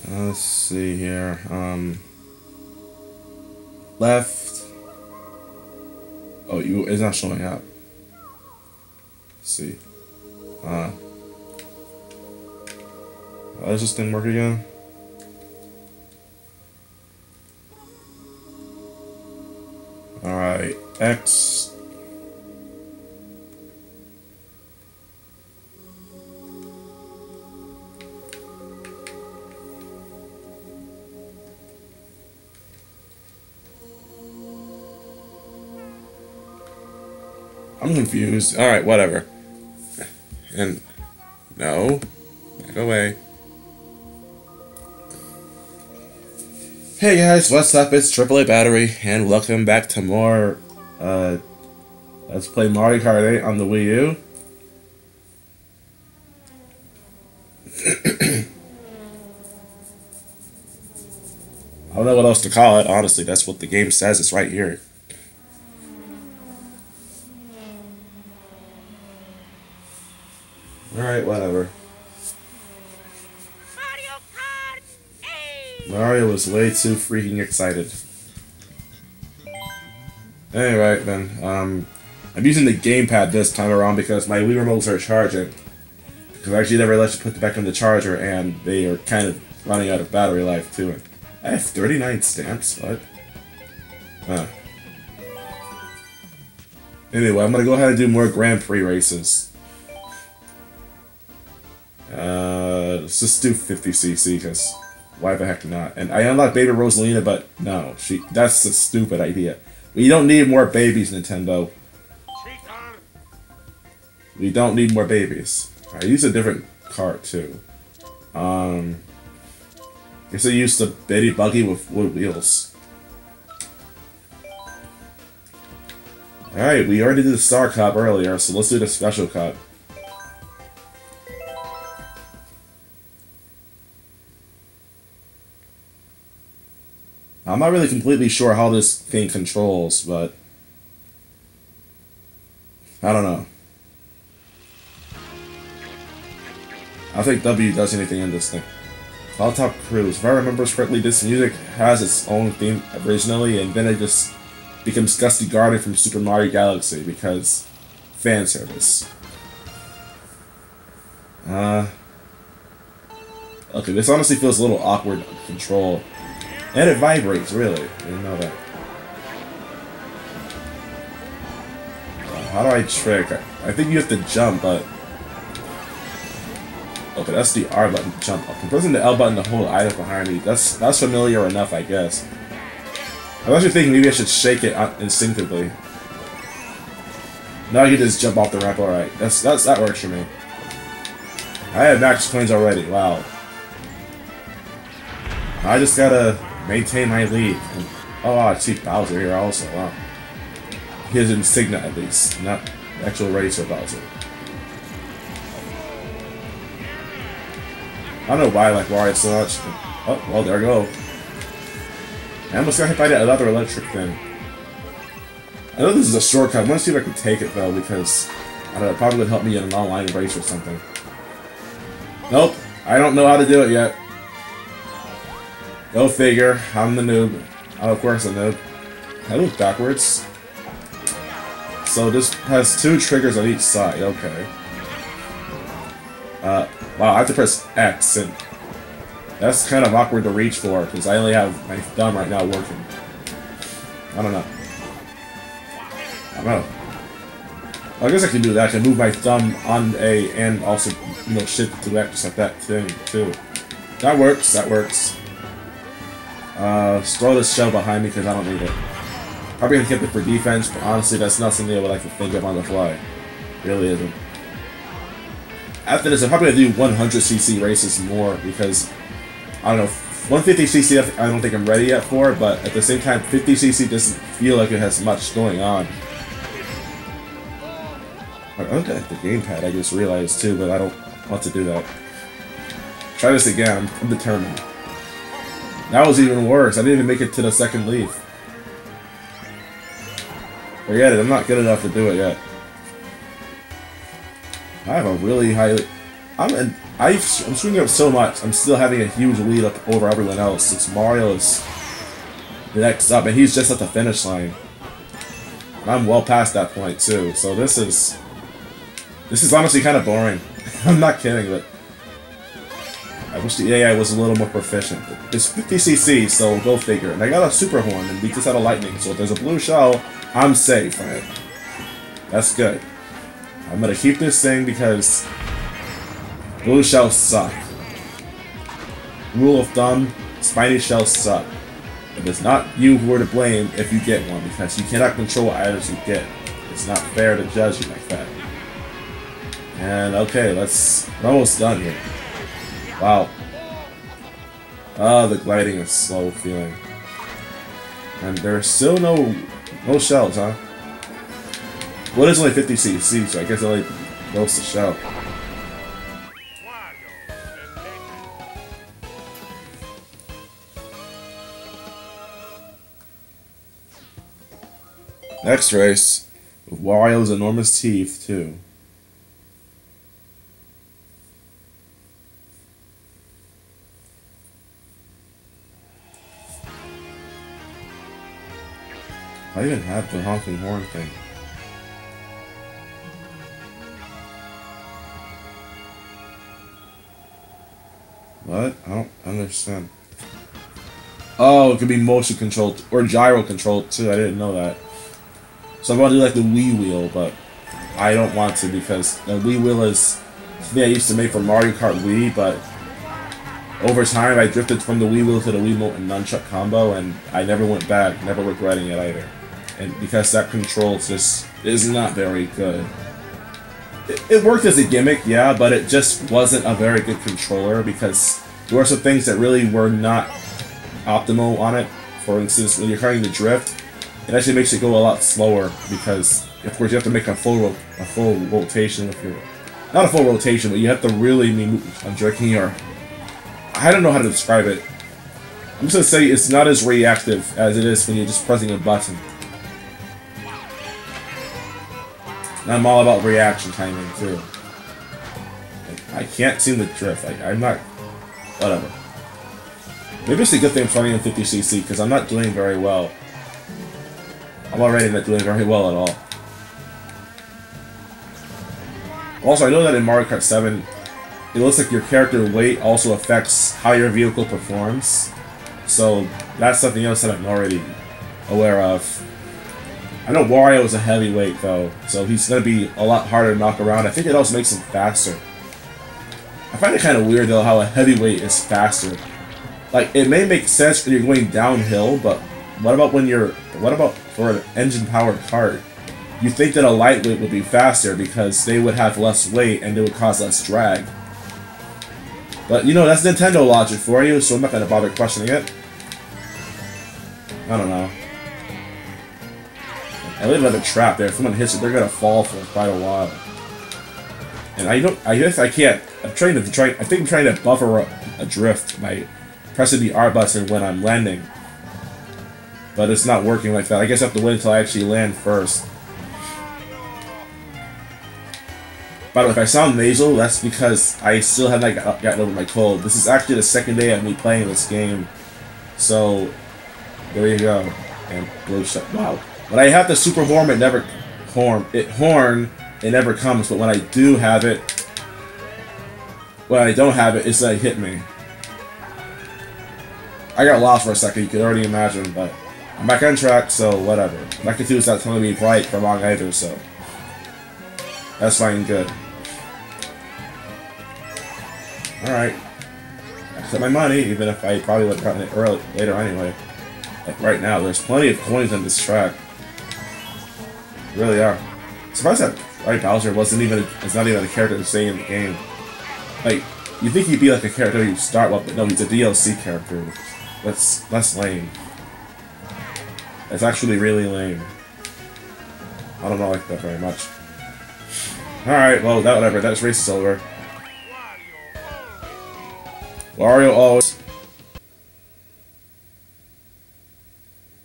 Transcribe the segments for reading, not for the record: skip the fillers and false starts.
Let's see here. Left. Oh, it's not showing up. Let's see. Does this thing work again? Alright, X. I'm confused. Alright, whatever. And no. Back away. Hey guys, what's up? It's AAA Battery, and welcome back to more, Let's Play Mario Kart 8 on the Wii U. I don't know what else to call it, honestly. That's what the game says. It's right here. Alright, whatever. Mario was way too freaking excited. Anyway, then, I'm using the gamepad this time around because my Wii remotes are charging. Because I actually never let you put it back in the charger, and they are kind of running out of battery life too. I have 39 stamps, what? Anyway, I'm gonna go ahead and do more Grand Prix races. Let's just do 50cc, because why the heck not? And I unlocked Baby Rosalina, but no, that's a stupid idea. We don't need more babies, Nintendo. We don't need more babies. I use a different cart too. Guess I used the Betty Buggy with wood wheels. Alright, we already did the Star Cup earlier, so let's do the Special Cup. I'm not really completely sure how this thing controls, but I don't know. I don't think W does anything in this thing. Cloud Top Cruise. If I remember correctly, this music has its own theme originally, and then it just becomes Gusty Garden from Super Mario Galaxy because fan service. Okay, this honestly feels a little awkward to control. And it vibrates, really. I didn't know that. How do I trick? I think you have to jump, but... Okay, that's the R button to jump up. I'm pressing the L button to hold items behind me. That's familiar enough, I guess. I was actually thinking maybe I should shake it instinctively. Now I can just jump off the ramp, alright. That works for me. I have max coins already, wow. I just gotta maintain my lead. And, oh wow, I see Bowser here also, wow. His insignia at least, not the actual racer Bowser. I don't know why I like Wario so much. Oh, well, there I go. I almost got hit by that other electric thing. I know this is a shortcut. I want to see if I can take it, though, because I don't know, it probably would help me in an online race or something. Nope, I don't know how to do it yet. Go figure. I'm the noob. Oh, of course, I'm a noob. I look backwards. So this has two triggers on each side. Okay. Wow, I have to press X, and that's kind of awkward to reach for, because I only have my thumb right now working. I don't know. I don't know. Well, I guess I can do that. I can move my thumb on A and also, you know, shift to X, just like that thing, too. That works, that works. Throw this shell behind me, because I don't need it. Probably gonna keep it for defense, but honestly, that's not something I would like to think of on the fly. It really isn't. After this, I'm probably going to do 100cc races more, because, I don't know, 150cc I don't think I'm ready yet for, but at the same time, 50cc doesn't feel like it has much going on. I look at the gamepad, I just realized too, but I don't want to do that. Try this again, I'm determined. That was even worse, I didn't even make it to the second leaf. Forget it, I'm not good enough to do it yet. I have a really high... I'm swinging up so much. I'm still having a huge lead up over everyone else. Since Mario is the next up, and he's just at the finish line. And I'm well past that point too. So this is honestly kind of boring. I'm not kidding, but I wish the AI was a little more proficient. It's 50cc, so go figure. And I got a super horn, and we just had a lightning. So if there's a blue shell, I'm safe, right? That's good. I'm gonna keep this thing because blue shells suck. Rule of thumb, spiny shells suck. It is not you who are to blame if you get one, because you cannot control what items you get. It's not fair to judge you like that. And okay, we're almost done here. Wow. The gliding is slow feeling. And there's still no shells, huh? Well, it is only 50cc, so I guess it only goes to shell. Next race, with Wario's enormous teeth, too. I even have the honking horn thing. What? I don't understand. Oh, it could be motion controlled or gyro controlled too. I didn't know that. So I'm gonna do like the Wii wheel, but I don't want to because the Wii wheel is something I used to make for Mario Kart Wii, but over time I drifted from the Wii wheel to the Wiimote and nunchuck combo, and I never went back, never regretting it either. And because that control just is not very good. It worked as a gimmick, yeah, but it just wasn't a very good controller because there were some things that really were not optimal on it. For instance, when you're trying to drift, it actually makes it go a lot slower because, of course, you have to make a full rotation with your... Not a full rotation, but you have to really I'm jerking your... I don't know how to describe it. I'm just gonna say it's not as reactive as it is when you're just pressing a button. And I'm all about reaction timing, too. I can't seem to drift. I'm not... Whatever. Maybe it's a good thing I'm playing in 50cc, because I'm not doing very well. I'm already not doing very well at all. Also, I know that in Mario Kart 7, it looks like your character weight also affects how your vehicle performs. So, that's something else that I'm already aware of. I know Wario is a heavyweight, though, so he's going to be a lot harder to knock around. I think it also makes him faster. I find it kind of weird, though, how a heavyweight is faster. Like, it may make sense when you're going downhill, but what about for an engine-powered kart? You think that a lightweight would be faster because they would have less weight and they would cause less drag. But, you know, that's Nintendo logic for you, so I'm not going to bother questioning it. I don't know. I live in a trap there. If someone hits it, they're gonna fall for quite a while. And I guess I can't. I think I'm trying to buffer a drift by pressing the R button when I'm landing. But it's not working like that. I guess I have to wait until I actually land first. By the way, if I sound nasal, that's because I still haven't gotten over my cold. This is actually the second day of me playing this game. So, there you go. And blue shot. Wow. When I have the super horn, it never comes. But when I do have it, when I don't have it, it's like hit me. I got lost for a second. You could already imagine, but I'm back on track, so whatever. Mecha 2 is not telling me right for long either, so that's fine. Good. All right. I accept my money, even if I probably would have gotten it later anyway. Like right now, there's plenty of coins on this track. Really are. Surprised that Bowser is not even a character to stay in the game. Like, you think he'd be like a character you start with, but no, he's a DLC character. That's lame. It's actually really lame. I don't like that very much. Alright, well, whatever. That race is over. Wario always...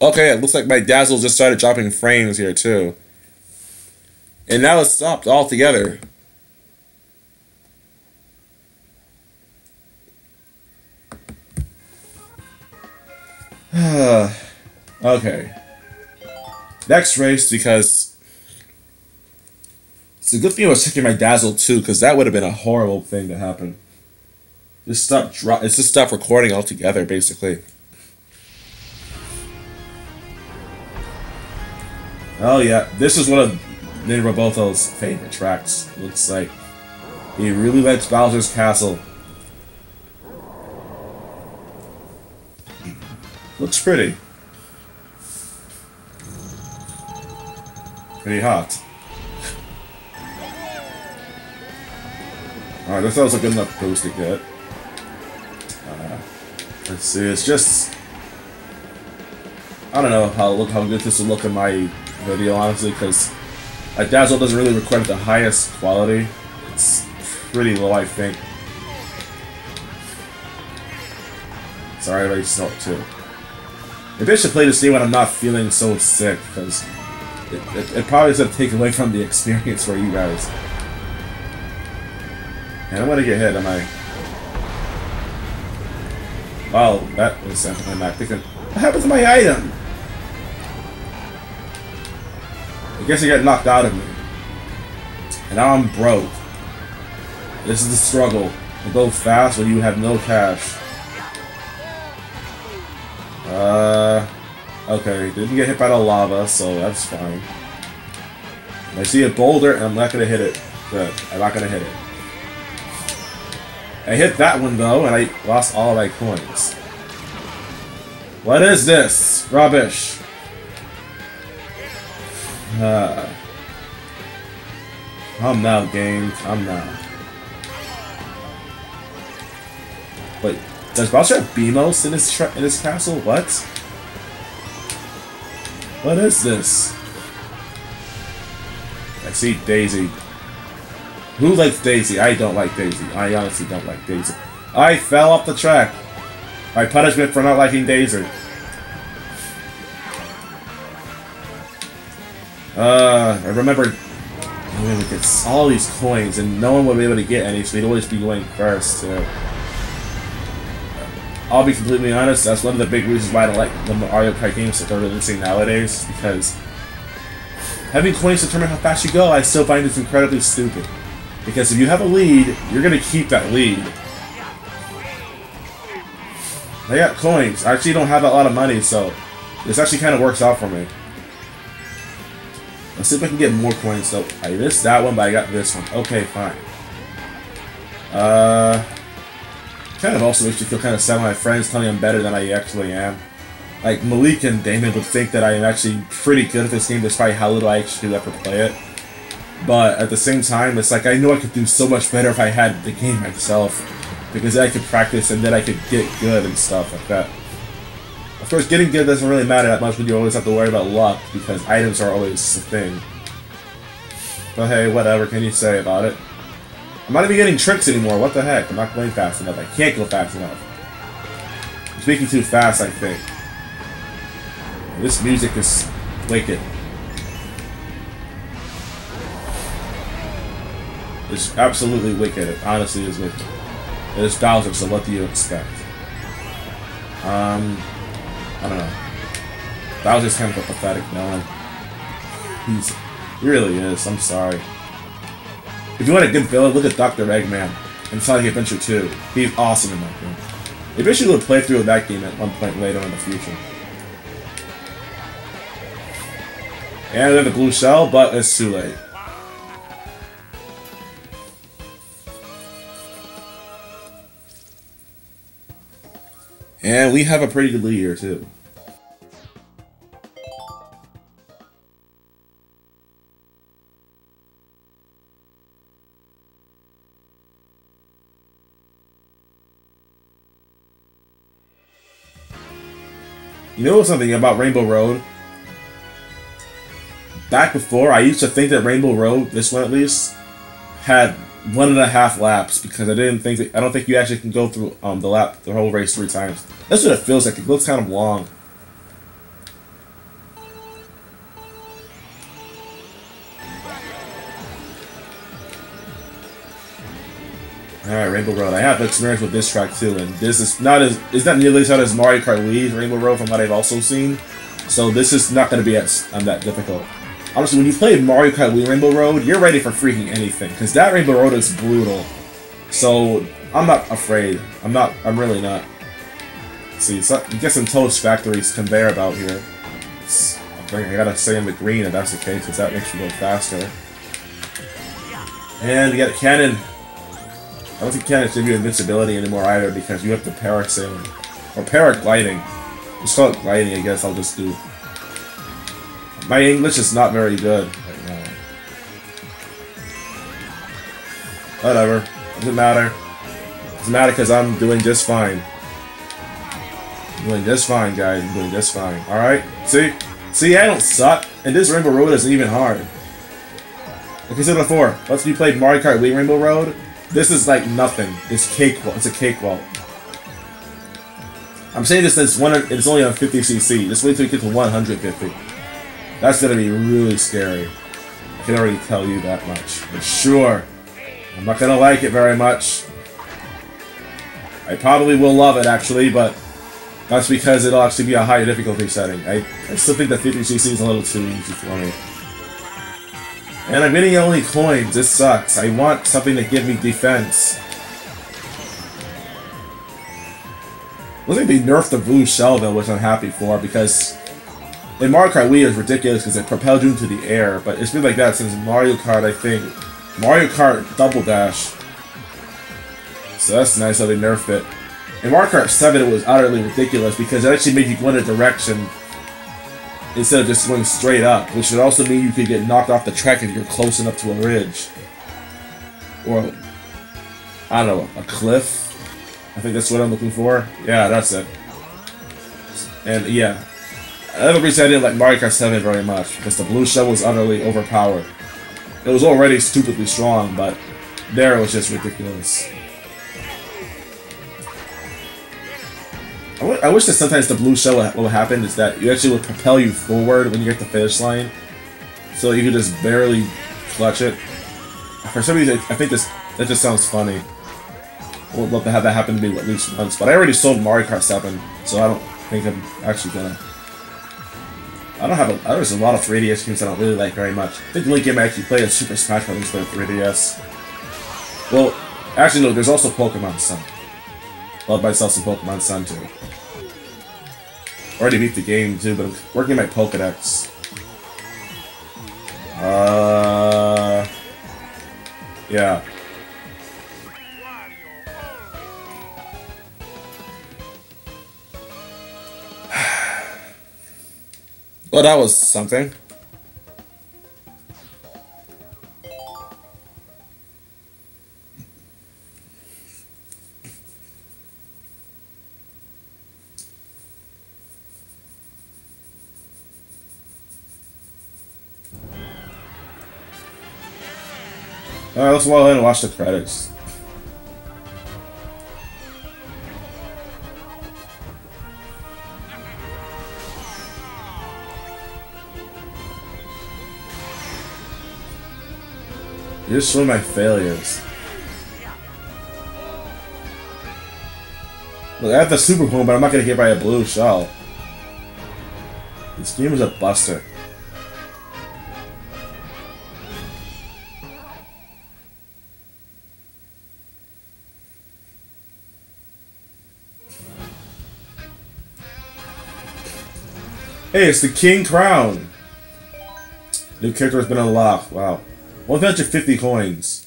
Okay, it looks like my Dazzle just started dropping frames here, too. And now it's stopped altogether. Okay. Next race, because it's a good thing I was checking my Dazzle too, because that would have been a horrible thing to happen. Just stop recording altogether, basically. Oh yeah, this is one of Nate Roboto's favorite tracks. Looks like he really likes Bowser's Castle. Looks pretty. Pretty hot. Alright, this sounds like good enough boost to get. Let's see, it's just... I don't know how good this will look in my video, honestly, because my Dazzle doesn't really record at the highest quality. It's pretty low, I think. Sorry, I already snort too. Maybe I should play this game when I'm not feeling so sick, because it probably is going to take away from the experience for you guys. And I'm going to get hit, am I? Wow, that was something I'm not thinking. What happened to my item? I guess I got knocked out of me. And now I'm broke. This is the struggle. To go fast when you have no cash. Okay, didn't get hit by the lava, so that's fine. I see a boulder, and I'm not gonna hit it. Good, I'm not gonna hit it. I hit that one, though, and I lost all of my coins. What is this? Rubbish. Come now, game. Come now. Wait, does Bowser have BMOs in his castle? What? What is this? I see Daisy. Who likes Daisy? I don't like Daisy. I honestly don't like Daisy. I fell off the track. My punishment for not liking Daisy. I remember we would get all these coins and no one would be able to get any, so we'd always be going first. I'll be completely honest, that's one of the big reasons why I don't like the Mario Kart games that they're releasing nowadays, because having coins determine how fast you go, I still find this incredibly stupid. Because if you have a lead, you're going to keep that lead. I got coins. I actually don't have a lot of money, so this actually kind of works out for me. Let's see if I can get more coins, though. I missed that one, but I got this one. Okay, fine. Kind of also makes me feel kind of sad when my friends tell me I'm better than I actually am. Like, Malik and Damon would think that I am actually pretty good at this game despite how little I actually do ever play it. But at the same time, it's like I know I could do so much better if I had the game myself. Because then I could practice and then I could get good and stuff like that. Of course, getting good doesn't really matter that much when you always have to worry about luck, because items are always a thing. But hey, whatever can you say about it? I'm not even getting tricks anymore, what the heck? I'm not going fast enough. I can't go fast enough. I'm speaking too fast, I think. This music is wicked. It's absolutely wicked. It honestly is wicked. It is Bowser, so what do you expect? I don't know. Bowser's kind of a pathetic villain. He really is, I'm sorry. If you want a good villain, look at Dr. Eggman in Sonic Adventure 2. He's awesome in that game. Maybe I should do a playthrough of that game at one point later in the future. And we have the blue shell, but it's too late. And we have a pretty good lead here, too. You know something about Rainbow Road? Back before, I used to think that Rainbow Road, this one at least, had 1.5 laps, because I don't think you actually can go through the whole race 3 times. That's what it feels like. It looks kind of long. Alright, Rainbow Road. I have experience with this track too, and this is not nearly as hard as Mario Kart Wii's Rainbow Road from what I've also seen. So this is not going to be that difficult. Honestly, when you play Mario Kart Wii Rainbow Road, you're ready for freaking anything, because that Rainbow Road is brutal. So I'm not afraid. I'm really not. Let's see, so you get some Toast Factory's conveyor belt here. I gotta stay in the green if that's the case, because that makes you go faster. And we got a cannon. I don't think cannons give you invincibility anymore either, because you have to parasailing. Or paragliding. Just call it gliding, I guess I'll just do. My English is not very good right now. Whatever. Doesn't matter. Doesn't matter because I'm doing just fine. I'm doing just fine, guys. I'm doing just fine. Alright? See? See, I don't suck. And this Rainbow Road isn't even hard. Like I said before, once you played Mario Kart Wii Rainbow Road, this is like nothing. It's cakewalk. It's a cakewalk. I'm saying this since it's only on 50cc. Just wait till you get to 150. That's gonna be really scary. I can already tell you that much. But sure, I'm not gonna like it very much. I probably will love it actually, but that's because it'll actually be a higher difficulty setting. I still think that 50cc is a little too easy for me. And I'm getting only coins. This sucks. I want something to give me defense. Looks like they nerfed the blue shell though, which I'm happy for, because in Mario Kart Wii it was ridiculous because it propelled you into the air, but it's been like that since Mario Kart, I think. Mario Kart Double Dash. So that's nice how they nerfed it. In Mario Kart 7 it was utterly ridiculous because it actually made you go in a direction instead of just going straight up, which would also mean you could get knocked off the track if you're close enough to a ridge. Or, I don't know, a cliff? I think that's what I'm looking for. Yeah, that's it. And yeah, another reason I didn't like Mario Kart 7 very much, because the blue shell was utterly overpowered. It was already stupidly strong, but there it was just ridiculous. I wish that sometimes the blue shell what would happen is that you actually would propel you forward when you get to the finish line, so you could just barely clutch it. For some reason, I think that just sounds funny. I would love to have that happen to me at least once, but I already sold Mario Kart 7, so I don't think I'm actually gonna. There's a lot of 3DS games I don't really like very much. I think the only game I actually played is Super Smash Bros. For the 3DS. Well, actually no, there's also Pokemon Sun. Love myself some Pokemon Sun too. Already beat the game too, but I'm working my Pokedex. Yeah. Well, that was something. Alright, let's go ahead and watch the credits. You just show my failures. Look, I have the super coin, but I'm not gonna get by a blue shell. This game is a buster. Hey, it's the King Crown! New character has been unlocked. Wow. 150 coins.